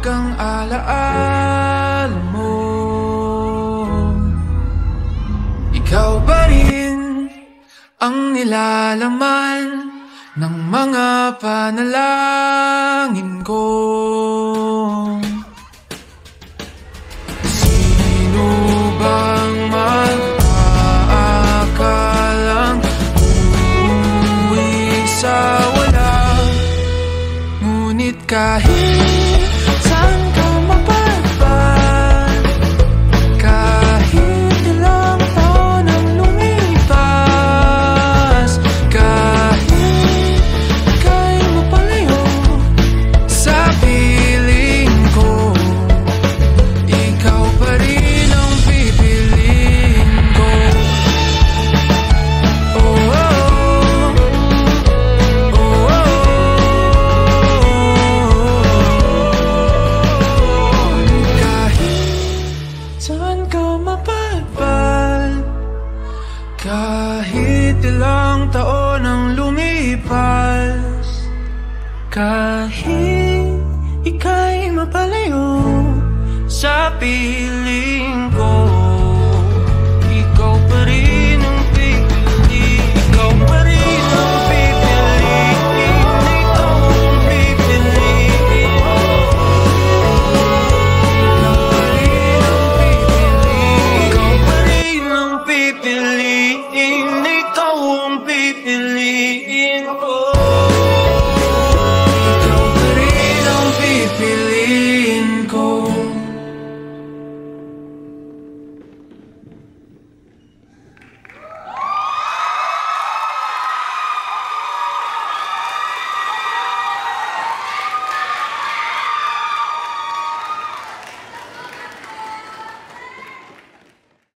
Kang alaala mo, ikaw pa rin ang nilalaman ng mga panalangin ko. Sino bang mag-aakalang uuwi sa wala? Ngunit kahit kahit ilang taon ang lumipas, kahit ika'y mapalayo sa piling ko, ikaw pa rin ang pipili, ikaw pa rin ang pipili, ikaw ang pipili, ikaw pa rin ang pipili, ikaw pa rin ang pipili. Ikaw ang pipiliin ko.